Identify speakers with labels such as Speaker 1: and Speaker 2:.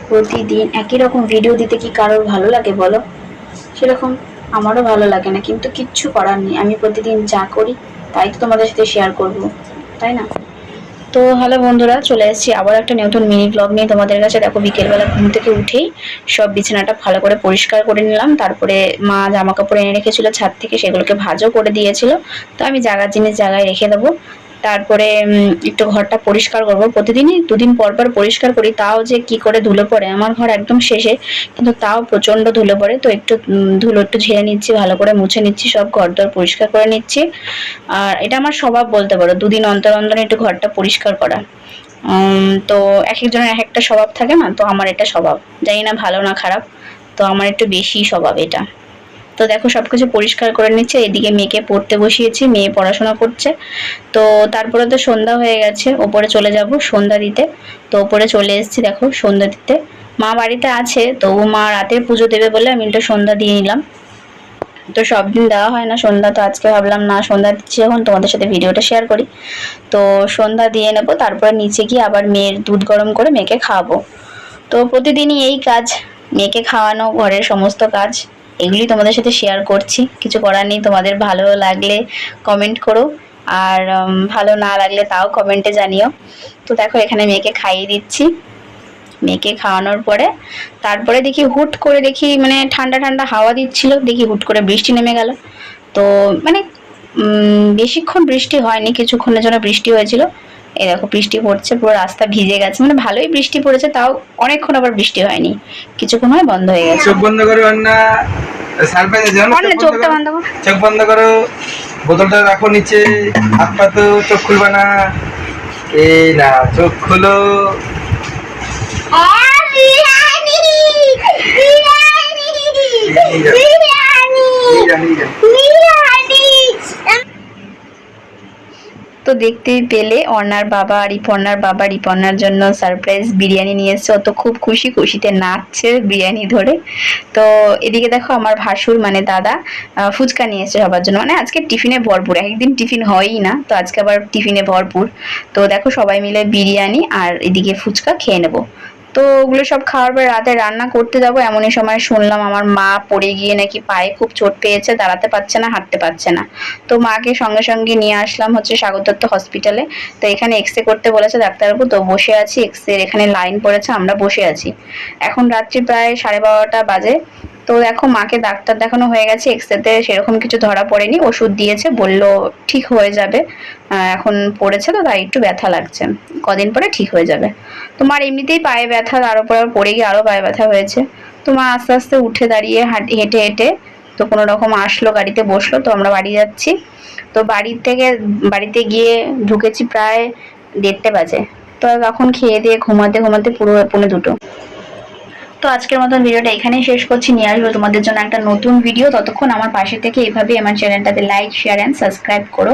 Speaker 1: প্রতিদিন একই রকম ভিডিও দিতে কি কারোর ভালো লাগে বলো? সেরকম আমারও ভালো লাগে না, কিন্তু কিচ্ছু করার নেই। আমি প্রতিদিন যা করি তাই তো তোমাদের সাথে শেয়ার করব, তাই না? তো হ্যালো বন্ধুরা, চলে এসেছি আবার একটা নতুন মিনি ব্লগ নিয়ে তোমাদের কাছে। দেখো, বিকেলবেলা ঘুম থেকে উঠেই সব বিছানাটা ভালো করে পরিষ্কার করে নিলাম। তারপরে মা জামা কাপড় এনে রেখেছিল ছাদ থেকে, সেগুলোকে ভাঁজও করে দিয়েছিল। তো আমি জায়গার জিনিস জায়গায় রেখে দেবো। তারপরে একটু ঘরটা পরিষ্কার করবো। প্রতিদিনই দুদিন পর পর পরিষ্কার করি, তাও যে কি করে ধুলো পড়ে। আমার ঘর একদম শেষে, কিন্তু তাও প্রচন্ড ধুলো পড়ে। তো একটু ধুলো একটু ঝেড়ে নিচ্ছি, ভালো করে মুছে নিচ্ছি, সব ঘর দর পরিষ্কার করে নিচ্ছি। আর এটা আমার স্বভাব বলতে পারো, দুদিন অন্তর অন্তর একটু ঘরটা পরিষ্কার করা। তো এক একজনের এক একটা স্বভাব থাকে না, তো আমার এটা স্বভাব, জানি না ভালো না খারাপ, তো আমার একটু বেশি স্বভাব এটা। তো দেখো, সবকিছু পরিষ্কার করে নিচ্ছে। এদিকে মেয়েকে পড়তে বসিয়েছি, মেয়ে পড়াশোনা করছে। তো তারপরে তো সন্ধ্যা হয়ে গেছে, ওপরে চলে যাব সন্ধ্যা দিতে। তো ওপরে চলে এসেছি দেখো সন্ধ্যা দিতে। মা বাড়িতে আছে, তো মা রাতের পুজো দেবে বলে আমি একটু সন্ধ্যা দিয়ে নিলাম। তো সব দিন দেওয়া হয় না সন্ধ্যা, তো আজকে ভাবলাম না, সন্ধ্যা দিচ্ছি যখন তোমাদের সাথে ভিডিওটা শেয়ার করি। তো সন্ধ্যা দিয়ে নেবো, তারপরে নিচে গিয়ে আবার মেয়ের দুধ গরম করে মেয়েকে খাওয়াবো। তো প্রতিদিনই এই কাজ, মেয়েকে খাওয়ানো, ঘরের সমস্ত কাজ, এগুলি তোমাদের সাথে শেয়ার করছি। কিছু করার নেই, তোমাদের ভালো লাগলে কমেন্ট করো, আর ভালো না লাগলে তাও কমেন্টে জানিও। তো দেখো, এখানে মেয়েকে খাইয়ে দিচ্ছি। মেয়েকে খাওয়ানোর পরে তারপরে দেখি হুট করে দেখি, মানে ঠান্ডা ঠান্ডা হাওয়া দিচ্ছিল, দেখি হুট করে বৃষ্টি নেমে গেল। তো মানে বেশিক্ষণ বৃষ্টি হয়নি, কিছুক্ষণের জন্য বৃষ্টি হয়েছিল। এই দেখো বৃষ্টি পড়ছে, পুরো রাস্তা ভিজে গেছে, মানে ভালোই বৃষ্টি পড়েছে, তাও অনেকক্ষণ আবার বৃষ্টি হয়নি, কিছুক্ষণ হয় বন্ধ হয়ে গেছে।
Speaker 2: চোখ বন্ধ করো, অন্যা সারপ্রাইজ আছে না?
Speaker 1: চোখটা বন্ধ করো,
Speaker 2: চোখ বন্ধ করো, বোতলটা রাখো নিচে, হাত পা তো চোখ খুলবা না। এই না, চোখ খুলো।
Speaker 1: তো দেখতেই পেলে অর্ণার বাবা, রিপর্ণার বাবা রিপর্ণার জন্য সারপ্রাইজ বিরিয়ানি নিয়ে এসছে। ও তো খুব খুশি, খুশিতে নাচছে বিরিয়ানি ধরে। তো এদিকে দেখো, আমার ভাসুর মানে দাদা ফুচকা নিয়ে এসছে সবার জন্য, মানে আজকে টিফিনে ভরপুর, একদিন টিফিন হয়ই না, তো আজকে আবার টিফিনে ভরপুর। তো দেখো, সবাই মিলে বিরিয়ানি আর এদিকে ফুচকা খেয়ে নেবো। তো ওগুলো সব খাওয়ার পর রাতে রান্না করতে যাবো, এমনই সময় শুনলাম আমার মা পড়ে গিয়ে নাকি পায়ে খুব চোট পেয়েছে, দাঁড়াতে পারছে না, হাঁটতে পারছে না। তো মাকে সঙ্গে সঙ্গে নিয়ে আসলাম হচ্ছে স্বাগত দত্ত হসপিটালে। তো এখানে এক্স রে করতে বলেছে ডাক্তারবাবু, তো বসে আছি, এক্স রে এখানে লাইন পড়েছে, আমরা বসে আছি। এখন রাত্রি প্রায় 12:30 বাজে। তো দেখো, মাকে ডাক্তার দেখানো হয়ে গেছে, এক্স রেতে সেরকম কিছু ধরা পড়েনি, ওষুধ দিয়েছে, বললো ঠিক হয়ে যাবে। এখন পড়েছে তো তাই একটু ব্যথা লাগছে, কদিন পরে ঠিক হয়ে যাবে। তোমার এমনিতেই পায়ে ব্যথা, তার উপর পড়ে গিয়ে আরো পায়ে ব্যথা হয়েছে। তো মা আস্তে আস্তে উঠে দাঁড়িয়ে হেঁটে হেঁটে তো কোনো রকম আসলো, গাড়িতে বসলো, তো আমরা বাড়ি যাচ্ছি। তো বাড়িতে গিয়ে ঢুকেছি প্রায় 1:30 বাজে। তো তখন খেয়ে দিয়ে ঘুমাতে ঘুমাতে পুরো 1:45। তো আজকের মতন ভিডিওটা এখানেই শেষ করছি, নিয়ে আসবো তোমাদের জন্য একটা নতুন ভিডিও। ততক্ষণ আমার পাশে থেকে এইভাবে আমার চ্যানেলটাতে লাইক, শেয়ার এন্ড সাবস্ক্রাইব করো।